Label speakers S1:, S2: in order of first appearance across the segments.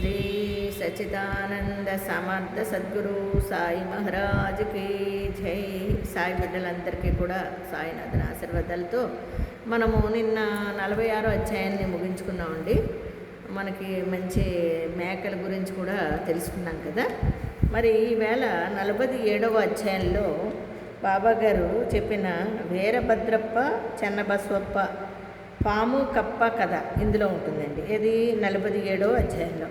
S1: శ్రీ సచిదానంద సమర్థ సద్గురు సాయి మహారాజ్కి జై. సాయి బిడ్డలందరికీ కూడా సాయినాథన్ ఆశీర్వాదాలతో మనము నిన్న 46వ అధ్యాయాన్ని ముగించుకున్నామండి. మనకి మంచి మేకల గురించి కూడా తెలుసుకున్నాం కదా. మరి ఈవేళ 47వ అధ్యాయంలో బాబాగారు చెప్పిన వీరభద్రప్ప చెన్నబసవప్ప పాము కప్ప కథ ఇందులో ఉంటుందండి. ఇది 47వ అధ్యాయంలో.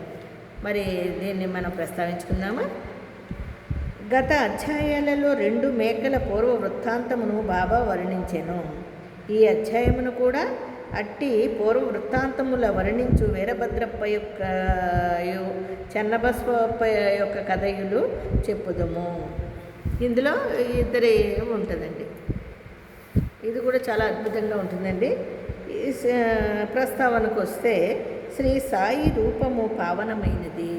S1: మరి దీన్ని మనం ప్రస్తావించుకుందామా. గత అధ్యాయాలలో 2 మేకల పూర్వ వృత్తాంతమును బాబా వర్ణించెను. ఈ అధ్యాయమును కూడా అట్టి పూర్వ వృత్తాంతముల వర్ణించు వీరభద్రప్ప యొక్క చెన్నబసవప్ప యొక్క కథయులు చెప్పుదము. ఇందులో ఇద్దరి ఉంటుందండి. ఇది కూడా చాలా అద్భుతంగా ఉంటుందండి. ప్రస్తావనకు వస్తే శ్రీ సాయి రూపము పావనమైనది.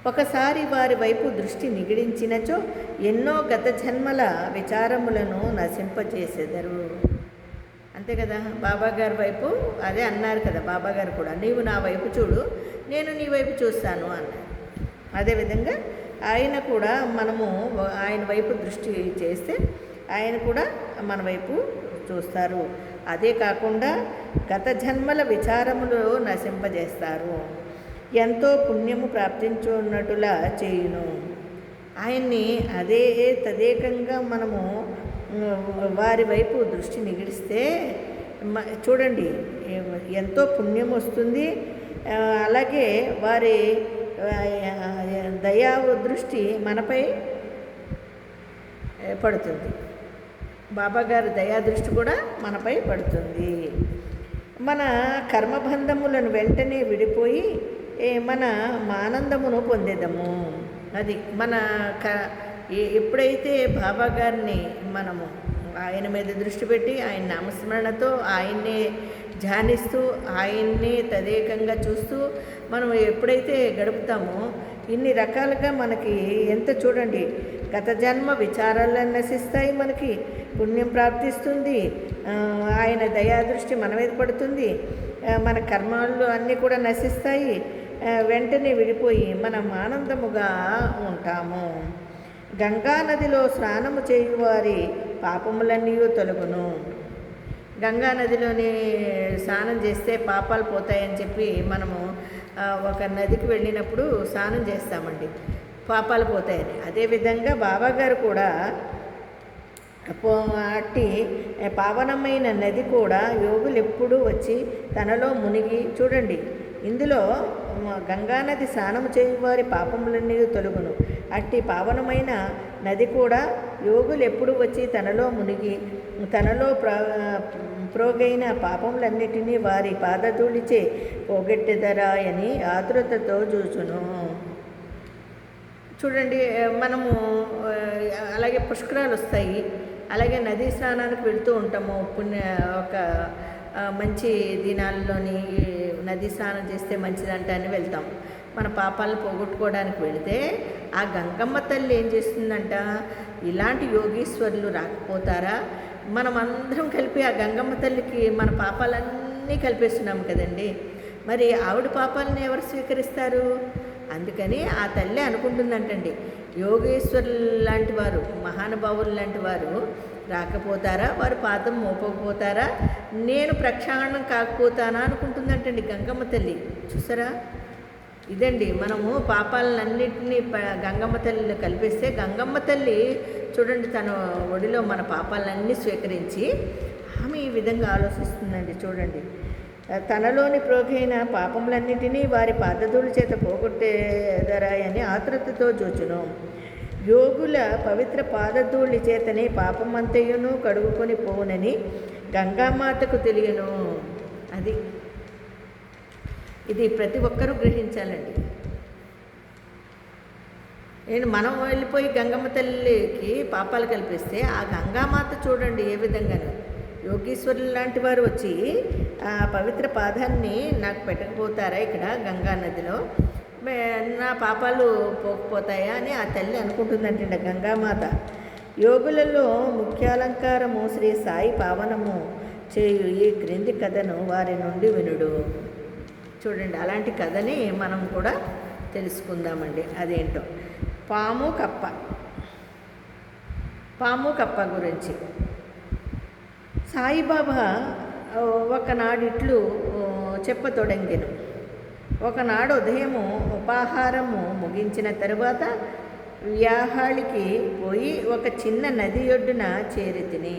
S1: ఒకసారి వారి వైపు దృష్టి నిగిడించినచో ఎన్నో గత జన్మల విచారములను నశింపచేసెదరు. అంతే కదా, బాబాగారి వైపు అదే అన్నారు కదా బాబాగారు కూడా, నీవు నా వైపు చూడు, నేను నీ వైపు చూస్తాను అన్నారు. అదేవిధంగా ఆయన కూడా మనము ఆయన వైపు దృష్టి చేస్తే ఆయన కూడా మన వైపు చూస్తారు. అదే కాకుండా గత జన్మల విచారములు నశింపజేస్తారు. ఎంతో పుణ్యము ప్రాప్తించున్నట్టులా చేయును. ఆయన్ని అదే తదేకంగా మనము వారి వైపు దృష్టి నిగిడిస్తే చూడండి ఎంతో పుణ్యం వస్తుంది. అలాగే వారి దయా దృష్టి మనపై పడుతుంది. బాబాగారి దయాదృష్టి కూడా మనపై పడుతుంది. మన కర్మబంధములను వెంటనే విడిపోయి మన ఆనందమును పొందేదము. అది మన ఎప్పుడైతే బాబాగారిని మనము ఆయన మీద దృష్టి పెట్టి ఆయన నామస్మరణతో ఆయన్నే ధ్యానిస్తూ ఆయన్నే తదేకంగా చూస్తూ మనం ఎప్పుడైతే గడుపుతామో ఇన్ని రకాలుగా మనకి ఎంత చూడండి గత జన్మ విచారాలను నశిస్తాయి, మనకి పుణ్యం ప్రాప్తిస్తుంది, ఆయన దయాదృష్టి మన మీద పడుతుంది, మన కర్మాలు అన్నీ కూడా నశిస్తాయి, వెంటనే విడిపోయి మనం ఆనందముగా ఉంటాము. గంగా నదిలో స్నానము చేయువారి పాపములన్నీ తొలగును. గంగా నదిలోని స్నానం చేస్తే పాపాలు పోతాయని చెప్పి మనము ఒక నదికి వెళ్ళినప్పుడు స్నానం చేస్తామండి, పాపాలు పోతాయని. అదేవిధంగా బాబాగారు కూడా అట్టి పావనమైన నది కూడా యోగులు ఎప్పుడూ వచ్చి తనలో మునిగి చూడండి. ఇందులో గంగానది స్నానము చేయువారి పాపములన్నీ తొలగును. అట్టి పావనమైన నది కూడా యోగులు ఎప్పుడు వచ్చి తనలో మునిగి తనలో ప్రోగైన పాపములన్నిటినీ వారి పాదధూళిచే పోగొట్టెదరా అని ఆతృతతో చూచును. చూడండి మనము అలాగే పుష్కరాలు వస్తాయి, అలాగే నదీ స్నానానికి వెళ్తూ ఉంటాము. ఒక మంచి దినాల్లోని నదీ స్నానం చేస్తే మంచిదంట అని వెళ్తాం. మన పాపాలను పోగొట్టుకోవడానికి వెళితే ఆ గంగమ్మ తల్లి ఏం చేస్తుందంట, ఇలాంటి యోగీశ్వరులు రాకపోతారా, మనం అందరం కలిపి ఆ గంగమ్మ తల్లికి మన పాపాలన్నీ కలిపేస్తున్నాం కదండి. మరి ఆవిడ పాపాలను ఎవరు స్వీకరిస్తారు? అందుకని ఆ తల్లి అనుకుంటుందంటండి, యోగేశ్వరులు లాంటి వారు మహానుభావులు లాంటి వారు రాకపోతారా, వారు పాదం మోపకపోతారా, నేను ప్రక్షాళనం కాకపోతానా అనుకుంటుందంటండి గంగమ్మ తల్లి. చూసారా, ఇదండి మనము పాపాలన్నింటినీ గంగమ్మ తల్లిని కల్పిస్తే గంగమ్మ తల్లి చూడండి తన ఒడిలో మన పాపాలన్నీ స్వీకరించి ఆమె ఈ విధంగా ఆలోచిస్తుందండి. చూడండి, తనలోని ప్రోగైన పాపములన్నిటినీ వారి పాదధూళి చేత పోగొట్టేదరా అని ఆతృతతో చూచును. యోగుల పవిత్ర పాదధూళి చేతనే పాపమంతయును కడుగుకొని పోవునని గంగామాతకు తెలియను. ఇది ప్రతి ఒక్కరూ గ్రహించాలండి. మనం వెళ్ళిపోయి గంగమ్మ తల్లికి పాపాలు కల్పిస్తే ఆ గంగామాత చూడండి ఏ విధంగానూ యోగీశ్వరులు లాంటి వారు వచ్చి ఆ పవిత్ర పాదాన్ని నాకు పెట్టకపోతారా ఇక్కడ గంగా నదిలో, నా పాపాలు పోకపోతాయా అని ఆ తల్లి అనుకుంటుందంటే గంగామాత. యోగులలో ముఖ్యాలంకారము శ్రీ సాయి పావనము చేయు ఈ క్రింది కథను వారి నుండి వినుడు. చూడండి, అలాంటి కథని మనం కూడా తెలుసుకుందామండి. అదేంటో పాము కప్ప. పాము కప్ప గురించి సాయిబాబా ఒకనాడిట్లు చెప్పతొడంగెను. ఒకనాడు ఉదయము ఉపాహారము ముగించిన తరువాత వ్యాహాళికి పోయి ఒక చిన్న నది ఒడ్డున చేరితిని.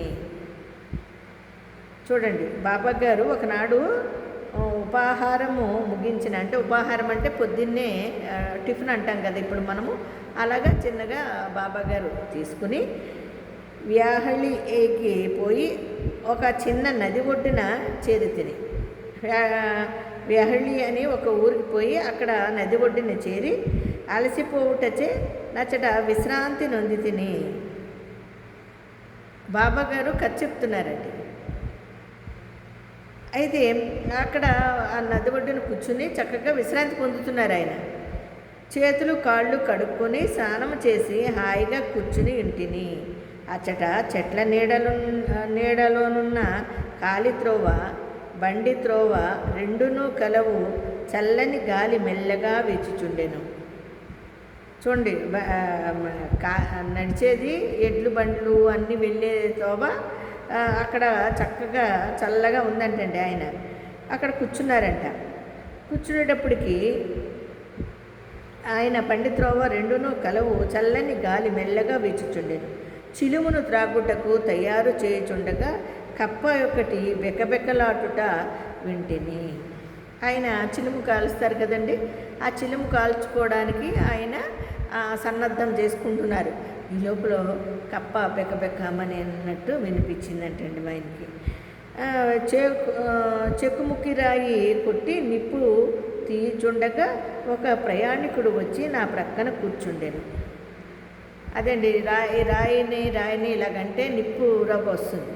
S1: చూడండి, బాబా గారు ఒకనాడు ఉపాహారము ముగించిన, అంటే ఉపాహారం అంటే పొద్దున్నే టిఫిన్ అంటాం కదా ఇప్పుడు మనము, అలాగా చిన్నగా బాబా గారు తీసుకుని వ్యాహళికి పోయి ఒక చిన్న నది ఒడ్డున చేరితిని. వ్యాహళి అని ఒక ఊరికి పోయి అక్కడ నది ఒడ్డున చేరి అలసిపోవుటచే నచ్చట విశ్రాంతి నొంది తిని. బాబా గారు కథ చెప్తున్నారండి. అయితే అక్కడ ఆ నది ఒడ్డున కూర్చుని చక్కగా విశ్రాంతి పొందుతున్నారు ఆయన. చేతులు కాళ్ళు కడుక్కొని స్నానం చేసి హాయిగా కూర్చుని ఇంటిని. అచ్చట చెట్ల నీడలోనున్న ఖాళీ త్రోవ, బండి త్రోవ రెండునూ కలవు. చల్లని గాలి మెల్లగా వీచుచుండెను. చూడండి, నడిచేది ఎడ్లు బండ్లు అన్నీ వెళ్ళే త్రోవ, అక్కడ చక్కగా చల్లగా ఉందంటండి. ఆయన అక్కడ కూర్చున్నారంట. కూర్చునేటప్పటికి ఆయన బండి త్రోవ రెండునూ కలవు. చల్లని గాలి మెల్లగా వీచుచుండెను. చిలుమును త్రాగుటకు తయారు చేయుచుండగా కప్ప ఒకటి బెకబెకలాటుట వింటిని. ఆయన చిలుము కాలుస్తారు కదండి, ఆ చిలుము కాల్చుకోవడానికి ఆయన సన్నద్ధం చేసుకుంటున్నారు. ఈ లోపల కప్ప బెకబెక్కమని అన్నట్టు వినిపించిందంటండి ఆయనకి. చెక్కుముక్కి రాయి కొట్టి నిప్పు తీయుచుండగా ఒక ప్రయాణికుడు వచ్చి నా ప్రక్కన కూర్చుండెను. అదండి, రాయిని ఇలాగంటే నిప్పు రవ్వ వస్తుంది.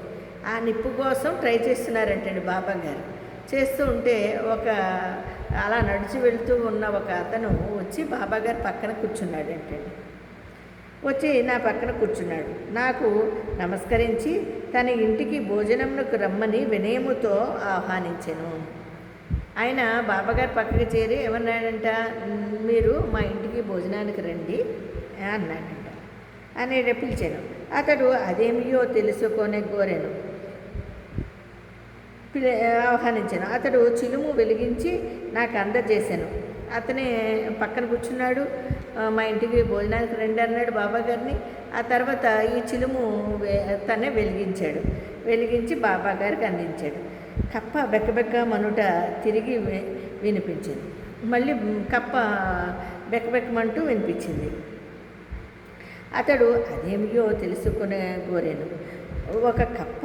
S1: ఆ నిప్పు కోసం ట్రై చేస్తున్నారంటండి బాబా గారు. చేస్తూ ఉంటే అలా నడిచి వెళ్తూ ఉన్న ఒక అతను వచ్చి బాబా గారి పక్కన కూర్చున్నాడంటండి. వచ్చి నా పక్కన కూర్చున్నాడు. నాకు నమస్కరించి తన ఇంటికి భోజనంకు రమ్మని వినయముతో ఆహ్వానించాను. ఆయన బాబాగారి పక్కకి చేరి ఏమన్నాడంట, మీరు మా ఇంటికి భోజనానికి రండి అన్నాడంట. అని పిలిచాను. అతడు అదేమియో తెలుసుకొని కోరాను, ఆహ్వానించాను. అతడు చిలుము వెలిగించి నాకు అందజేశాను. అతనే పక్కన కూర్చున్నాడు. మా ఇంటికి భోజనానికి రండి అన్నాడు బాబా గారిని. ఆ తర్వాత ఈ చిలుము తనే వెలిగించి బాబా గారికి అందించాడు. కప్ప బెక్కబెక్క మనుట తిరిగి వినిపించింది. మళ్ళీ కప్ప బెక్కబెక్కమంటూ వినిపించింది. అతడు అదేమియో తెలుసుకునే కోరాను. ఒక కప్ప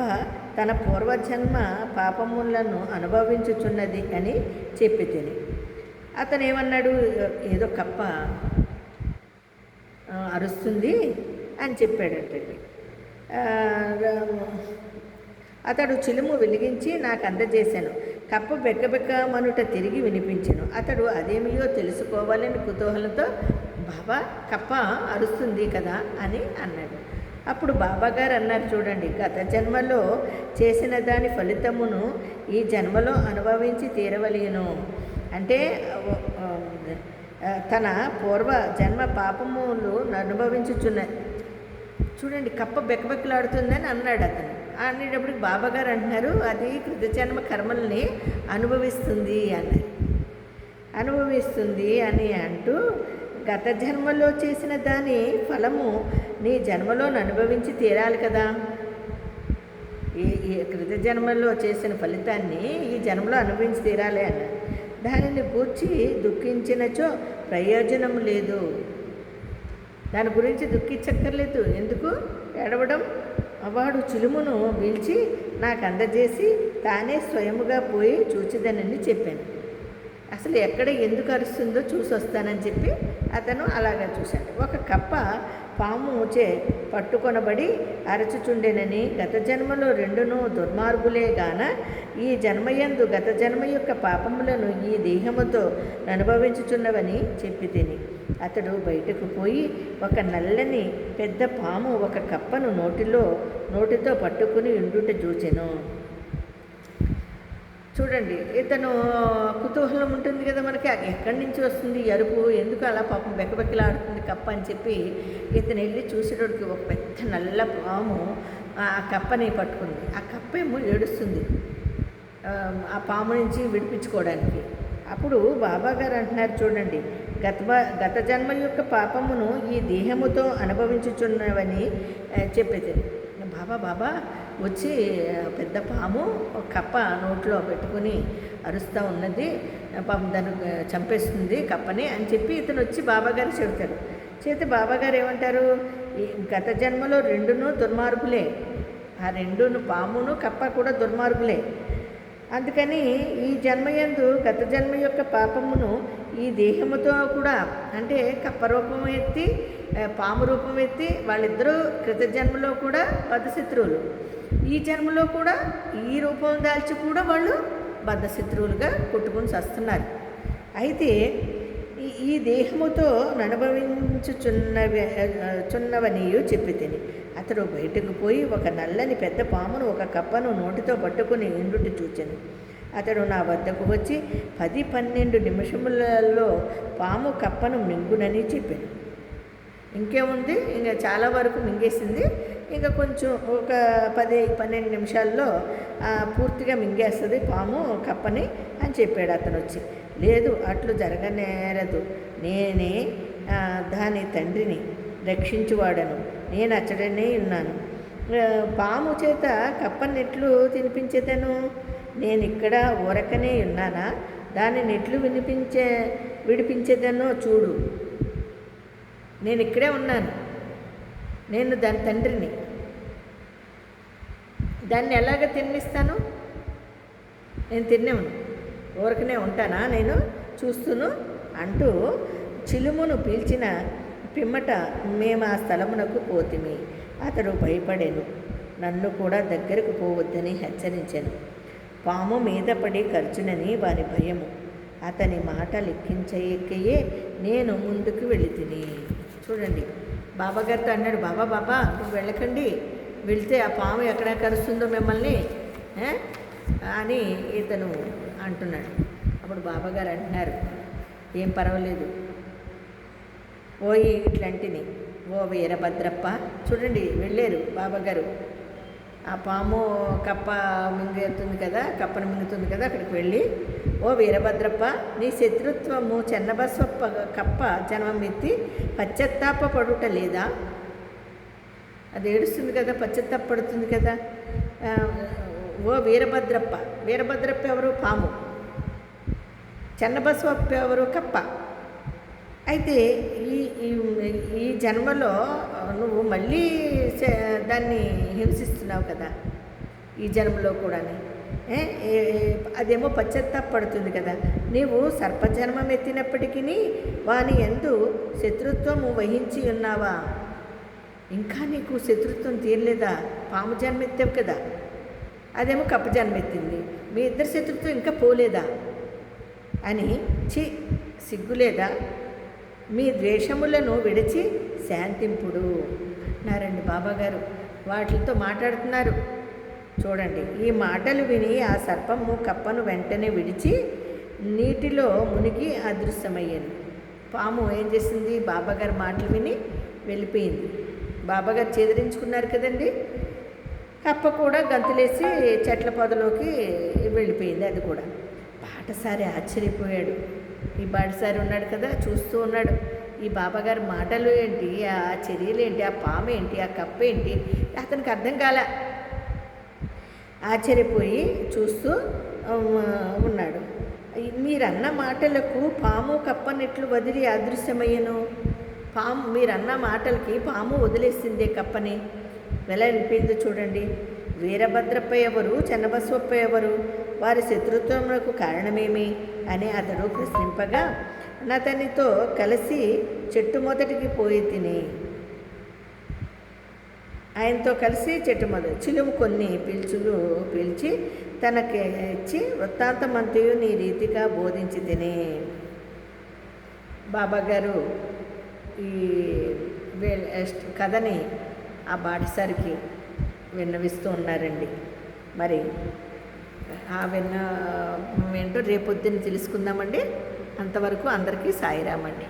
S1: తన పూర్వజన్మ పాపములను అనుభవించుచున్నది అని చెప్పి తిని. అతను ఏమన్నాడు, ఏదో కప్ప అరుస్తుంది అని చెప్పాడంటండి. అతడు చిలుము వెలిగించి నాకు అందజేశాను. కప్ప బెక్కబెక్క మనుట తిరిగి వినిపించాను. అతడు అదేమియో తెలుసుకోవాలని కుతూహలంతో బాబా కప్ప అరుస్తుంది కదా అని అన్నాడు. అప్పుడు బాబాగారు అన్నారు, చూడండి, గత జన్మలో చేసిన దాని ఫలితమును ఈ జన్మలో అనుభవించి తీరవలేను. అంటే తన పూర్వ జన్మ పాపములు అనుభవించుచున్నది. చూడండి, కప్ప బెక్కబెక్కలాడుతుందని అన్నాడు అతను. అనేటప్పటికి బాబాగారు అంటున్నారు, అది కృతజన్మ కర్మల్ని అనుభవిస్తుంది అని అంటూ, గత జన్మలో చేసిన దాని ఫలము నీ జన్మలో అనుభవించి తీరాలి కదా. ఈ కృత జన్మలో చేసిన ఫలితాన్ని ఈ జన్మలో అనుభవించి తీరాలి అన్న. దానిని గూర్చి దుఃఖించినచో ప్రయోజనం లేదు. దాని గురించి దుఃఖించక్కర్లేదు. ఎందుకు ఏడవడం? వాడు చిలుమును పీల్చి నాకు అందజేసి తానే స్వయముగా పోయి చూచిదనని చెప్పాను. అసలు ఎక్కడ ఎందుకు అరుస్తుందో చూసి వస్తానని చెప్పి అతను అలాగా చూశాడు. ఒక కప్ప పాము చే పట్టుకొనబడి అరచుచుండెనని గత జన్మలో రెండును దుర్మార్గులే గాన ఈ జన్మయందు గత జన్మ యొక్క పాపములను ఈ దేహముతో అనుభవించుచున్నవని చెప్పి తిని. అతడు బయటకు పోయి ఒక నల్లని పెద్ద పాము ఒక కప్పను నోటితో పట్టుకుని ఉండుట చూచెను. చూడండి ఇతను కుతూహలం ఉంటుంది కదా మనకి, ఎక్కడి నుంచి వస్తుంది ఈ అరుపు, ఎందుకు అలా పాపం బెక్కబెక్కలాడుతుంది కప్ప అని చెప్పి ఇతను వెళ్ళి చూసేటోడికి ఒక పెద్ద నల్ల పాము ఆ కప్పని పట్టుకుంది. ఆ కప్ప ఏమో ఏడుస్తుంది ఆ పాము నుంచి విడిపించుకోవడానికి. అప్పుడు బాబాగారు అంటున్నారు చూడండి, గత జన్మ యొక్క పాపమును ఈ దేహముతో అనుభవించుచున్నవని చెప్పేది. బాబా వచ్చి పెద్ద పాము కప్ప నోట్లో పెట్టుకుని అరుస్తూ ఉన్నది, పాపం దాన్ని చంపేస్తుంది కప్పని అని చెప్పి ఇతను వచ్చి బాబాగారు చెబుతారు. చేతి బాబాగారు ఏమంటారు, ఈ గత జన్మలో రెండును దుర్మార్గులే, ఆ రెండును పామును కప్ప కూడా దుర్మార్గులే. అందుకని ఈ జన్మయందు గత జన్మ యొక్క పాపమును ఈ దేహముతో కూడా, అంటే కప్ప రూపం ఎత్తి పాము రూపం ఎత్తి వాళ్ళిద్దరూ కృత జన్మలో కూడా బద్ధశత్రువులు, ఈ జన్మలో కూడా ఈ రూపం దాల్చి కూడా వాళ్ళు బద్ధశత్రువులుగా కొట్టుకుని వస్తున్నారు. అయితే ఈ దేహముతో అనుభవించుచున్నవనియు చెప్పి తిని అతడు బయటకు పోయి ఒక నల్లని పెద్ద పామును ఒక కప్పను నోటితో పట్టుకుని ఎండుటి చూచెను. అతడు నా వద్దకు వచ్చి 10-12 నిమిషములలో పాము కప్పను మింగునని చెప్పాను. ఇంకేముంది, ఇంకా చాలా వరకు మింగేసింది, ఇంకా కొంచెం ఒక 10-12 నిమిషాల్లో పూర్తిగా మింగేస్తుంది పాము కప్పని అని చెప్పాడు అతను వచ్చి. లేదు, అట్లు జరగనేరదు, నేనే దాని తండ్రిని రక్షించువాడను, నేను అచ్చడనే ఉన్నాను. పాము చేత కప్పని ఎట్లు తినిపించేదను, నేను ఇక్కడ ఊరకనే ఉన్నానా, దాన్ని నెట్లు విడిపించేదనో చూడు, నేను ఇక్కడే ఉన్నాను, నేను దాని తండ్రిని, దాన్ని ఎలాగ తినిస్తాను, నేను తినేవును, ఊరకనే ఉంటానా, నేను చూస్తును అంటూ చిలుమును పీల్చిన పిమ్మట మేము ఆ స్థలమునకు పోతిమి. అతడు భయపడేను, నన్ను కూడా దగ్గరకు పోవద్దని హెచ్చరించాను. పాము మీద పడి ఖర్చునని వారి భయము. అతని మాట లెక్కించయ్యే నేను ముందుకు వెళితిని. చూడండి, బాబాగారితో అన్నాడు, బాబా నువ్వు వెళ్ళకండి, వెళితే ఆ పాము ఎక్కడ కరుస్తుందో మిమ్మల్ని అని ఇతను అంటున్నాడు. అప్పుడు బాబాగారు అంటున్నారు, ఏం పర్వాలేదు ఓయి ఇట్లాంటిని, ఓ వీరభద్రప్ప. చూడండి, వెళ్ళారు బాబాగారు, ఆ పాము కప్ప మింగుతుంది కదా, కప్పను మింగుతుంది కదా, అక్కడికి వెళ్ళి, ఓ వీరభద్రప్ప, నీ శత్రుత్వము చెన్నబస్వప్ప కప్ప జన్మమెత్తి పశ్చాత్తాప పడుట లేదా, అది ఏడుస్తుంది కదా, పశ్చాత్తాపడుతుంది కదా. ఓ వీరభద్రప్ప, వీరభద్రప్ప ఎవరు, పాము, చెన్నబస్వప్ప ఎవరు, కప్ప. అయితే ఈ జన్మలో నువ్వు మళ్ళీ దాన్ని హింసిస్తున్నావు కదా, ఈ జన్మలో కూడా అదేమో పశ్చాత్తాపడుతుంది కదా. నీవు సర్పజన్మం ఎత్తినప్పటికీ వాని యందు శత్రుత్వము వహించి ఉన్నావా, ఇంకా నీకు శత్రుత్వం తీరలేదా, పాము జన్మెత్తావు కదా, అదేమో కప్ప జన్మెత్తింది, మీ ఇద్దరి శత్రుత్వం ఇంకా పోలేదా అని, సిగ్గులేదా, మీ ద్వేషములను విడిచి శాంతింపుడు అన్నారండి బాబాగారు. వాటితో మాట్లాడుతున్నారు చూడండి. ఈ మాటలు విని ఆ సర్పము కప్పను వెంటనే విడిచి నీటిలో మునిగి అదృశ్యమయ్యాను. పాము ఏం చేసింది, బాబాగారు మాటలు విని వెళ్ళిపోయింది. బాబాగారు చేదరించుకున్నారు కదండి, కప్ప కూడా గంతులేసి చెట్ల పొదలోకి వెళ్ళిపోయింది. అది కూడా బాటసారి ఆశ్చర్యపోయాడు. ఈ బాటసారి ఉన్నాడు కదా, చూస్తూ ఉన్నాడు, ఈ బాబాగారు మాటలు ఏంటి, ఆ చర్యలు ఏంటి, ఆ పాము ఏంటి, ఆ కప్ప ఏంటి, అతనికి అర్థం కాల. ఆశ్చర్యపోయి చూస్తూ ఉన్నాడు. మీరన్న మాటలకు పాము కప్పనెట్లు వదిలి అదృశ్యమయ్యను, పాము మీరన్న మాటలకి పాము వదిలేసిందే కప్పని. ఎలా వెళ్ళిపోయిందో చూడండి. వీరభద్రప్ప ఎవరు, చెన్నబస్వప్ప ఎవరు, వారి శత్రుత్వములకు కారణమేమి అని అతడు ప్రశ్నింపగా, అతనితో కలిసి చెట్టు మొదటికి పోయి తిని, ఆయనతో కలిసి చెట్టు మొదటి చిలుము కొన్ని పిలుచులు పిలిచి తనకి ఇచ్చి వృత్తాంతమంతయు నీ రీతిగా బోధించి తిని. బాబాగారు ఈ కథని ఆ బాటసారికి విన్నవిస్తూ ఉన్నారండి. మరి ఆ వెన్న ఏంటో రేపొద్దున తెలుసుకుందామండి. అంతవరకు అందరికీ సాయిరామండి.